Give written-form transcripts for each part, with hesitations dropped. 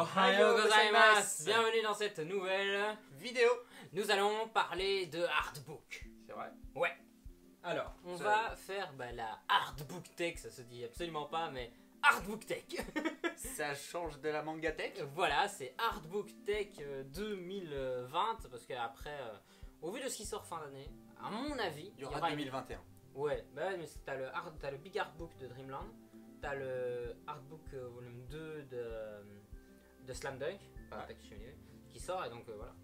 Ohayou gozaimasu. Bienvenue dans cette nouvelle vidéo. Nous allons parler de Artbook. C'est vrai? Ouais. Alors, on va faire la Artbook Tech, ça se dit absolument pas, mais Artbook Tech. Ça change de la manga tech. Voilà, c'est Artbook Tech 2020, parce qu'après, au vu de ce qui sort fin d'année, à mon avis, il y aura 2021. Ouais, bah ouais, mais t'as le Big Artbook de Dreamland, t'as le Artbook volume 2 de Slam Dunk, qui sort, et donc voilà.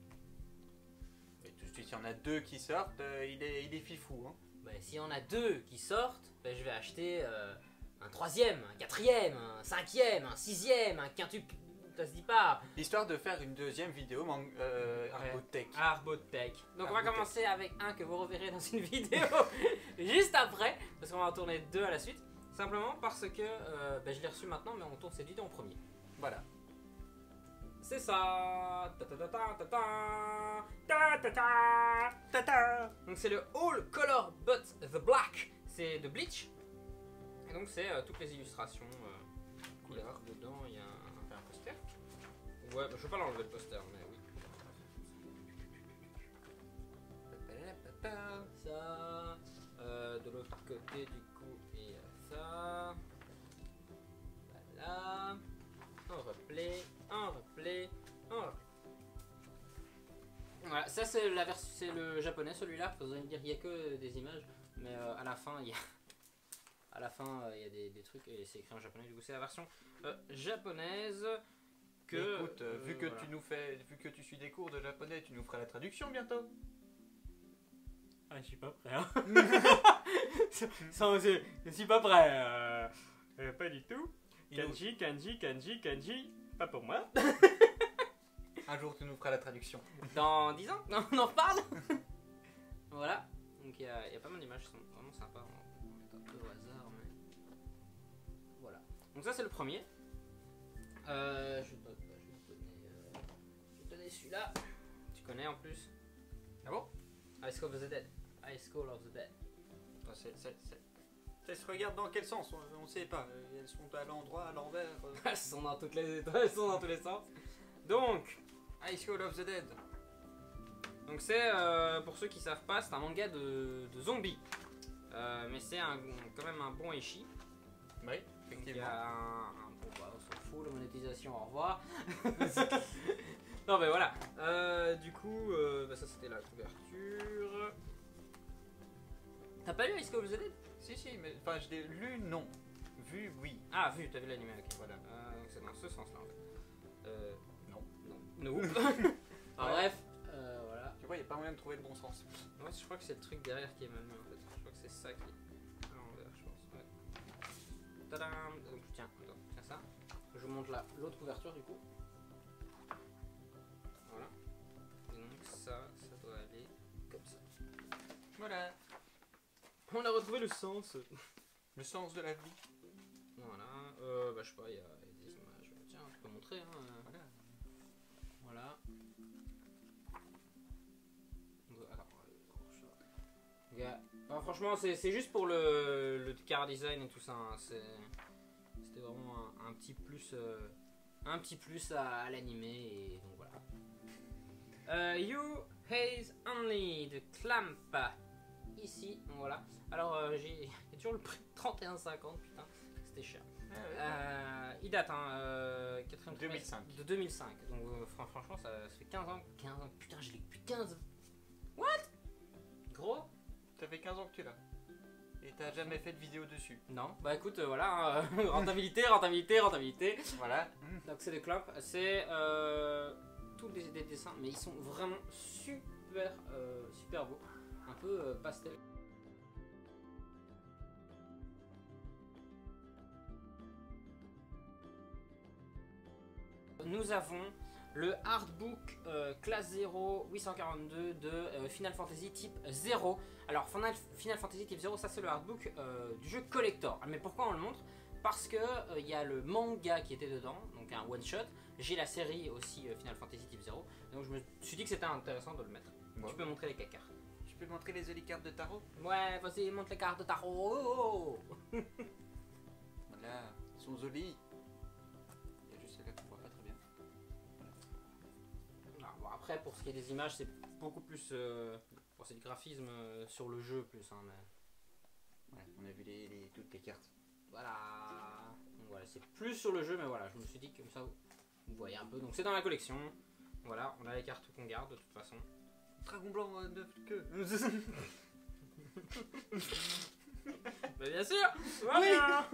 Et tout de suite, il y en a deux qui sortent, il est fifou. Hein. Bah, s'il y en a deux qui sortent, bah, je vais acheter un troisième, un quatrième, un cinquième, un sixième, un quintuple, ça se dit pas. Histoire de faire une deuxième vidéo Artbook Tech. Artbook Tech. Donc on va commencer avec un que vous reverrez dans une vidéo juste après, parce qu'on va en tourner deux à la suite. Simplement parce que je l'ai reçu maintenant, mais on tourne cette vidéo en premier. Voilà. C'est ça. Donc c'est le All Color But the Black. C'est de Bleach. Et donc c'est toutes les illustrations couleurs. Dedans il y a un poster. Ouais, je vais pas l'enlever le poster, mais oui. Ça. De l'autre côté du coup il y a ça. Voilà. Un replay, un replay, un replay. Voilà, ça c'est la version, c'est le japonais celui-là. Vous allez me dire il n'y a que des images, mais à la fin il y a, il y a des trucs et c'est écrit en japonais. Du coup c'est la version japonaise. Que écoute, vu que tu suis des cours de japonais, tu nous feras la traduction bientôt. Ah, je suis pas prêt. Hein. Je suis pas prêt. Pas du tout. Kanji, kanji, kanji, kanji, pas pour moi. Un jour tu nous feras la traduction. Dans 10 ans, on en reparle. Voilà, donc il y a pas mal d'images qui sont vraiment sympas. On va mettre un peu au hasard, mais voilà. Donc ça c'est le premier. Je vais te donner celui-là. Tu connais en plus. Ah bon? High School of the Dead. High School of the Dead. Ça se regarde dans quel sens? On sait pas. Elles sont à l'endroit, à l'envers. Elles sont dans toutes les étoiles, elles sont dans tous les sens. Donc, High School of the Dead. Donc c'est, pour ceux qui savent pas, c'est un manga de zombies. Mais c'est quand même un bon Eishi. Oui, Donc, il y effectivement. a bon, bah, on s'en fout, la monétisation, au revoir. Non mais voilà. Du coup, ça c'était la couverture. T'as pas lu High School of the Dead? Si, mais enfin je l'ai lu, non. Vu, oui. Ah, vu, t'as vu l'anime, ok. Voilà. Donc c'est dans ce sens-là en fait. Non. Non. Bref, voilà. Tu vois, il n'y a pas moyen de trouver le bon sens. Moi, je crois que c'est le truc derrière qui est mal mis en fait. Je crois que c'est ça qui est à l'envers, je pense. Ouais. Tadam! Donc, tiens ça. Je vous montre l'autre couverture du coup. Voilà. Et donc, ça doit aller comme ça. Voilà. On a retrouvé le sens. Le sens de la vie. Voilà. Je sais pas, il y a des images. Tiens, tu peux montrer. Hein. Voilà. Alors, franchement, c'est juste pour le car design et tout ça. Hein. C'était vraiment un petit plus à l'animé et donc voilà. You Haze Only de Clamp ici. Donc voilà. Alors il y a toujours le prix de 31,50, putain, c'était cher. Il date 4ème 2005. De 2005. Donc franchement ça fait 15 ans. Putain, je l'ai depuis 15 ans. What? Gros? Ça fait 15 ans que tu l'as. Et t'as jamais fait de vidéo dessus. Non. Bah écoute, voilà, rentabilité. Voilà. Donc c'est des clopes. C'est tous des dessins, mais ils sont vraiment super beaux. Un peu pastel. Nous avons le Artbook classe 0 842 de Final Fantasy type 0. Alors Final Fantasy type 0, ça c'est le Artbook du jeu collector. Mais pourquoi on le montre? Parce que il y a le manga qui était dedans, donc un one shot. J'ai la série aussi Final Fantasy type 0. Donc je me suis dit que c'était intéressant de le mettre. Ouais. Tu peux montrer les cartes. Je peux montrer les jolies cartes de tarot? Ouais, vas-y, montre les cartes de tarot. Voilà, elles sont jolies. Il y a juste celle-là qu'on voit pas très bien. après, pour ce qui est des images, c'est beaucoup plus. Bon, c'est du graphisme sur le jeu plus. Hein, mais... Ouais, on a vu toutes les cartes. Voilà. Donc, voilà, c'est plus sur le jeu, mais voilà, je me suis dit que comme ça, vous voyez un peu. Donc c'est dans la collection. Voilà, on a les cartes qu'on garde de toute façon. Dragon blanc, 9 queues. Mais bien sûr. Voilà.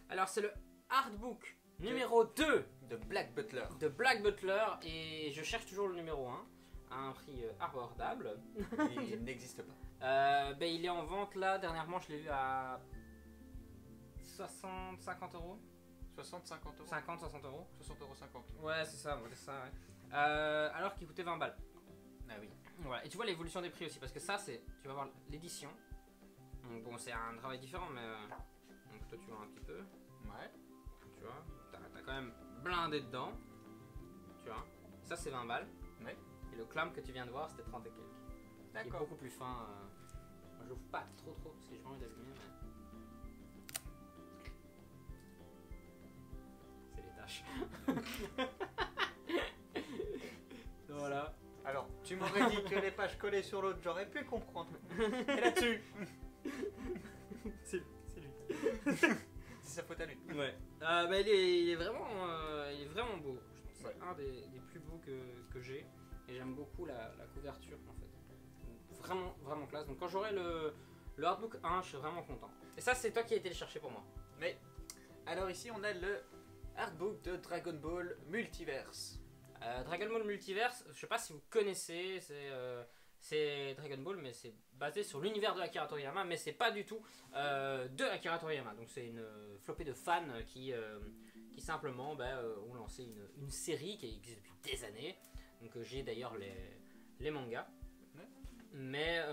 Alors c'est le artbook numéro 2 De Black Butler. de Black Butler et je cherche toujours le numéro 1 à un prix abordable. Il n'existe pas. Ben, il est en vente là, dernièrement je l'ai vu à 60, 50 euros. 60, 50 euros. 50, 60 euros. 60 euros 50. Ouais, c'est ça, ouais. Alors qu'il coûtait 20 balles. Ah oui. Voilà. Et tu vois l'évolution des prix aussi, parce que ça, c'est, tu vas voir l'édition. Donc bon, c'est un travail différent, mais donc toi tu vois un petit peu, Ouais. tu vois, t'as quand même blindé dedans, tu vois. Ça c'est 20 balles. Ouais. Et le clam que tu viens de voir, c'était 30 et quelques. Il est D'accord. beaucoup plus fin. Moi, j'ouvre pas trop parce que j'ai pas envie d'abîmer, mais c'est les tâches. Voilà. Alors, tu m'aurais dit que les pages collées sur l'autre, j'aurais pu comprendre. Et là-dessus, C'est lui. c'est sa faute à lui. Ouais. Bah, il est vraiment beau. Je pense que c'est Ouais. un des plus beaux que j'ai. Et j'aime beaucoup la couverture en fait. Vraiment classe. Donc quand j'aurai le artbook 1, je suis vraiment content. Et ça, c'est toi qui as été le chercher pour moi. Mais, alors ici, on a le artbook de Dragon Ball Multiverse. Dragon Ball Multiverse, je sais pas si vous connaissez, c'est Dragon Ball, mais c'est basé sur l'univers de Akira Toriyama, mais c'est pas du tout de Akira Toriyama. Donc c'est une flopée de fans qui simplement ont lancé une série qui existe depuis des années. Donc j'ai d'ailleurs les mangas. Ouais. Mais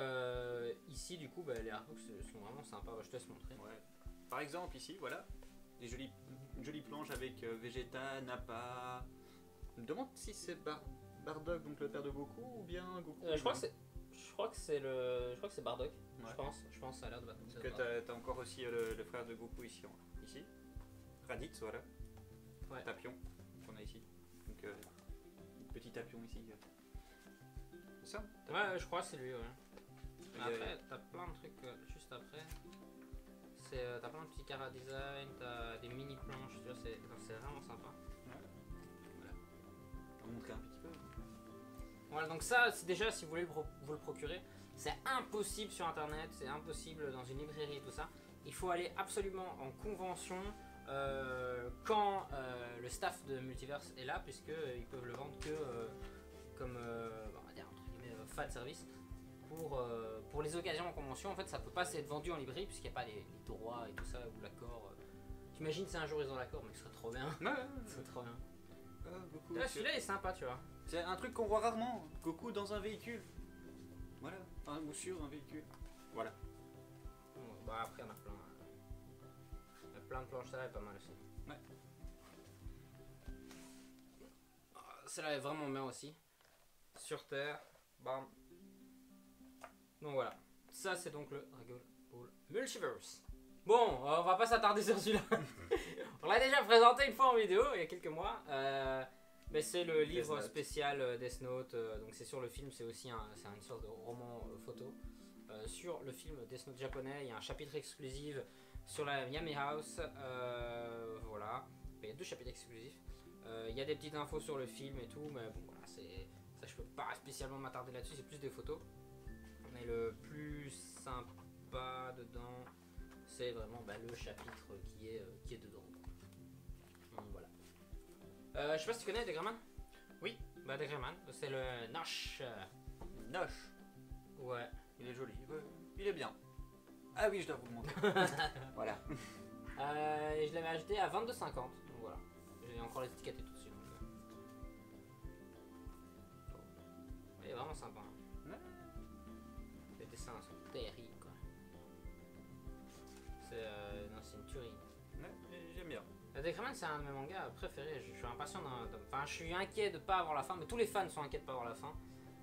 ici, du coup, les artbooks sont vraiment sympas. Je te laisse montrer. Ouais. Par exemple, ici, voilà, une jolie planche avec Vegeta, Nappa. Je me demande si c'est Bardock, donc le père de Goku, ou bien Goku. Je crois que c'est Bardock. Ouais. Je pense que ça a l'air de Bardock. Parce que t'as encore aussi le frère de Goku ici. Raditz, voilà. Ouais. Tapion qu'on a ici. Donc petit tapion ici. C'est ça Tapion. Ouais, je crois que c'est lui, ouais. Il y a- Après, t'as plein de trucs juste après. T'as plein de petits cara design, t'as des mini planches, tu vois, c'est vraiment sympa. On va montrer un petit peu. Voilà, donc ça, c'est déjà, si vous voulez vous le procurer, c'est impossible sur internet, c'est impossible dans une librairie et tout ça. Il faut aller absolument en convention quand le staff de Multiverse est là, puisqu'ils peuvent le vendre que comme, on va dire, entre guillemets, fan service. Pour les occasions en convention, en fait, ça peut pas être vendu en librairie, puisqu'il n'y a pas les droits et tout ça, ou l'accord. T'imagines si un jour ils ont l'accord, mais ce serait trop bien. Ouais. Ce serait trop bien. Goku. Là, celui-là est sympa, tu vois. C'est un truc qu'on voit rarement. Goku dans un véhicule. Voilà. Enfin, ou sur un véhicule. Voilà. Bon, bah après, on a plein. Il y a plein de planches, ça est pas mal aussi. Ouais. Celle-là est vraiment bien aussi. Sur Terre. Bam. Donc voilà. Ça, c'est donc le Dragon Ball Multiverse. Bon, on va pas s'attarder sur celui-là. On l'a déjà présenté une fois en vidéo, il y a quelques mois. Mais c'est le livre Note. spécial Death Note. Donc c'est sur le film, c'est aussi c'est une sorte de roman photo. Sur le film Death Note japonais, il y a un chapitre exclusif sur la Yami House. Voilà. Il y a 2 chapitres exclusifs. Il y a des petites infos sur le film et tout, mais bon voilà, ça je peux pas spécialement m'attarder là-dessus, c'est plus des photos. Mais le plus sympa dedans, c'est vraiment le chapitre qui est dedans. Donc voilà. Je sais pas si tu connais Degraman. Oui. Degraman, c'est le Nosh. Noche. Ouais. Il est joli. Ouais, il est bien. Ah oui, je dois vous le montrer. Voilà. Et je l'avais acheté à 22,50. Donc voilà. J'ai encore les étiquettes et tout dessus. Il est vraiment sympa. Hein. Ouais. Les dessins sont terribles quoi. C'est une tuerie. Ouais, j'aime bien. Degraman c'est un de mes mangas préférés. Je suis impatient enfin, je suis inquiet de pas avoir la fin, mais tous les fans sont inquiets de pas avoir la fin.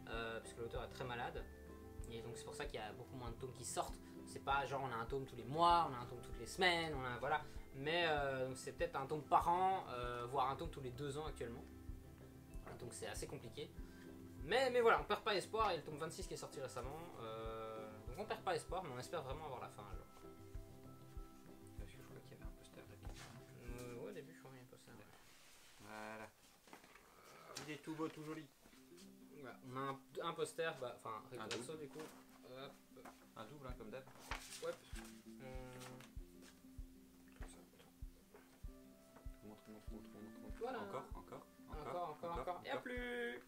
Parce que l'auteur est très malade. Et donc c'est pour ça qu'il y a beaucoup moins de tomes qui sortent. C'est pas genre on a un tome tous les mois, on a un tome toutes les semaines, voilà. Mais c'est peut-être un tome par an, voire un tome tous les 2 ans actuellement. Voilà, donc c'est assez compliqué. Mais voilà, on perd pas espoir. Il y a le tome 26 qui est sorti récemment. Donc on perd pas espoir, mais on espère vraiment avoir la fin. Alors. Parce que je crois qu'il y avait un poster là. Ouais, au début, je crois qu'il y a un poster. Voilà. Il est tout beau, tout joli. Voilà, on a un poster, enfin, Un recto du coup. Hop. Un double, hein, comme d'hab. Ouais. Montre. Voilà. Encore. Et à plus.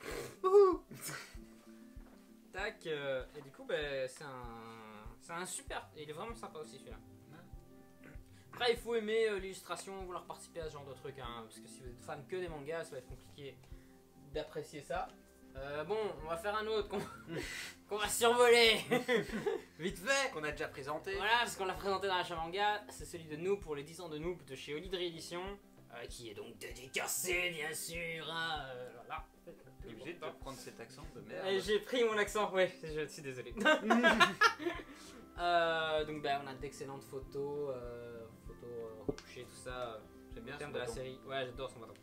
Tac. Et du coup, c'est un super. Il est vraiment sympa aussi celui-là. Après, il faut aimer l'illustration, vouloir participer à ce genre de truc, hein, parce que si vous êtes fan que des mangas, ça va être compliqué d'apprécier ça. Bon, on va faire un autre qu'on va survoler vite fait. Qu'on a déjà présenté. Voilà, parce qu'on l'a présenté dans la manga, c'est celui de Noob pour les 10 ans de Noob de chez Olydre Édition, qui est donc dédicacé bien sûr. Voilà. Il est obligé de prendre cet accent de merde. J'ai pris mon accent, ouais, je suis désolé. Donc on a d'excellentes photos, retouchées, tout ça. J'aime bien En termes ce de la bâton. série. Ouais, j'adore son bâton.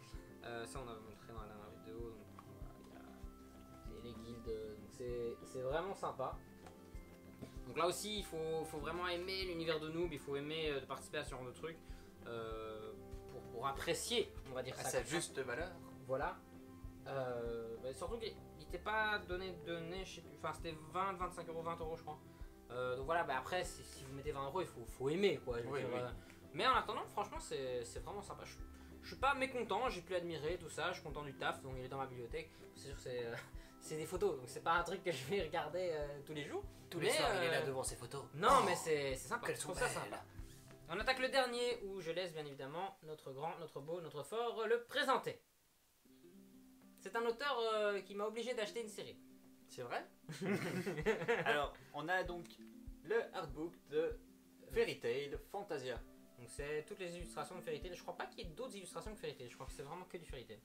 Ça, on avait montré dans la dernière vidéo. Donc, voilà, c'est les guildes. Donc, c'est vraiment sympa. Donc, là aussi, il faut vraiment aimer l'univers de Noob. Il faut aimer de participer à ce genre de truc pour apprécier, on va dire À ça. sa comme ça. juste valeur. Voilà. Surtout qu'il n'était pas donné, je sais plus. Enfin, c'était 25 euros, 20 euros, je crois. Donc voilà, après, si vous mettez 20 euros, il faut aimer quoi. Je veux dire, mais en attendant, franchement, c'est vraiment sympa. Je suis pas mécontent, j'ai pu l'admirer, tout ça. Je suis content du taf, donc il est dans ma bibliothèque. C'est sûr, c'est des photos, donc c'est pas un truc que je vais regarder tous les jours. Tous les soirs, il est là devant ses photos. Non, mais c'est sympa. Qu'elles Je sont trouve ça belles. sympa. On attaque le dernier où je laisse bien évidemment notre grand, notre beau, notre fort le présenter. C'est un auteur qui m'a obligé d'acheter une série. C'est vrai. Alors, on a donc le artbook de Fairy Tail Fantasia. Donc c'est toutes les illustrations de Fairy Tail. Je crois pas qu'il y ait d'autres illustrations que Fairy Tail. Je crois que c'est vraiment que du Fairy Tail.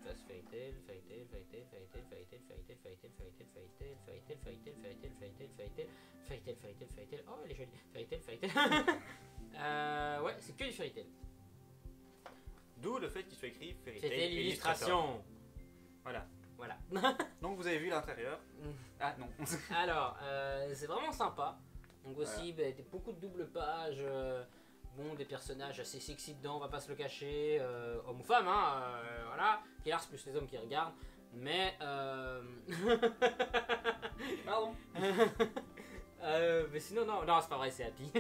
Ça c'est Fairy Tail, Fairy Tail, Fairy Tail, Fairy Tail, Fairy Tail, Fairy Tail, Fairy Tail, Fairy Tail, Fairy Tail, Fairy Tail, Fairy Tail, Fairy Tail, Fairy Tail, Fairy Tail, Fairy Tail, Fairy Tail, Fairy Tail. Oh elle est jolie. Fairy Tail, Fairy Tail. Ouais, c'est que du Fairy Tail. D'où le fait qu'il soit écrit Fairy C'était Tail l'illustration. Voilà. Voilà. Donc vous avez vu l'intérieur. Ah non. Alors, c'est vraiment sympa. Donc aussi, beaucoup de doubles pages. Bon, des personnages assez sexy dedans, on va pas se le cacher. Hommes ou femmes, hein. Voilà. Killers plus les hommes qui regardent. Mais... Pardon. mais sinon, non, c'est pas vrai, c'est Happy.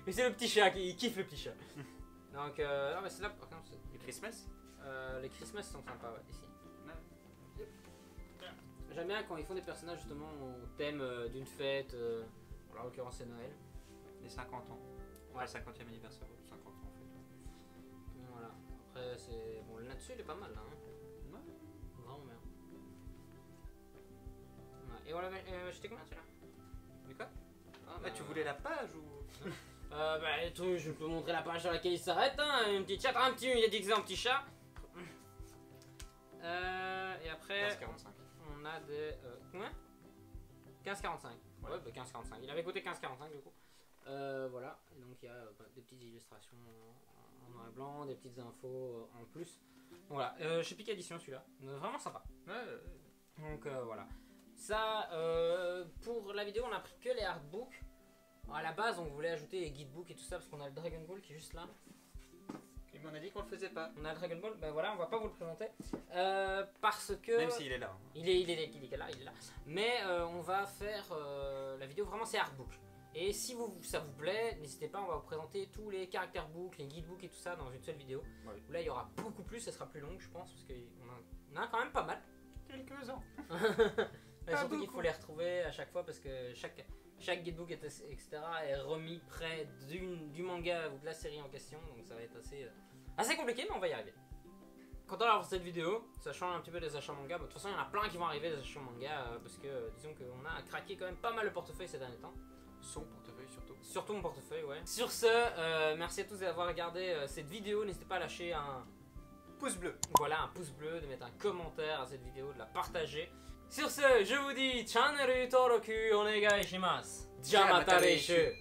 Mais c'est le petit chat, il kiffe le petit chat. Donc, non, mais c'est là... par contre, Et Christmas. les Christmas sont sympas, ouais, ici. J'aime bien quand ils font des personnages justement au thème d'une fête, en l'occurrence c'est Noël. Les 50 ans. Ouais. Le 50e anniversaire de 50 ans en fait. Voilà. Après c'est... Bon là-dessus il est pas mal là. Hein. Ouais. Vraiment bien. Ouais. Et voilà, j'étais combien celui-là? Mais quoi? Ah, Tu voulais la page ou? le truc, je peux montrer la page sur laquelle il s'arrête, hein. Une petite chat, il y a déguisé en petit chat. Et après... 15,45. On a des... combien? 15,45. Ouais. Ouais, 15,45. Il avait coûté 15,45 du coup. Voilà. Et donc il y a des petites illustrations en noir et blanc, des petites infos en plus. Donc voilà. Chez Pic Édition celui-là. Vraiment sympa. Donc voilà. Ça, pour la vidéo, on a pris que les artbooks. À la base, on voulait ajouter les guidebooks et tout ça parce qu'on a le Dragon Ball qui est juste là. Mais on a dit qu'on le faisait pas. On a le Dragon Ball, ben voilà, on va pas vous le présenter. Parce que... Même s'il est là. Il est là. Mais on va faire la vidéo vraiment c'est artbook. Et si ça vous plaît, n'hésitez pas, on va vous présenter tous les caractères books, les guidebooks et tout ça dans une seule vidéo. Ouais. Là il y aura beaucoup plus, ça sera plus long je pense, parce qu'on a quand même pas mal. Quelques-uns. Mais surtout qu'il faut les retrouver à chaque fois parce que chaque guidebook etc. est remis près du manga ou de la série en question. Donc ça va être assez compliqué mais on va y arriver. Content d'avoir cette vidéo, ça change un petit peu des achats manga. De toute façon, il y en a plein qui vont arriver des achats manga parce que disons qu'on a craqué quand même pas mal le portefeuille ces derniers temps. Son portefeuille surtout. Surtout mon portefeuille, ouais. Sur ce, merci à tous d'avoir regardé cette vidéo. N'hésitez pas à lâcher un pouce bleu. Voilà, un pouce bleu, de mettre un commentaire à cette vidéo, de la partager. Sur ce, je vous dis channel登録お願いします。じゃあまた来週。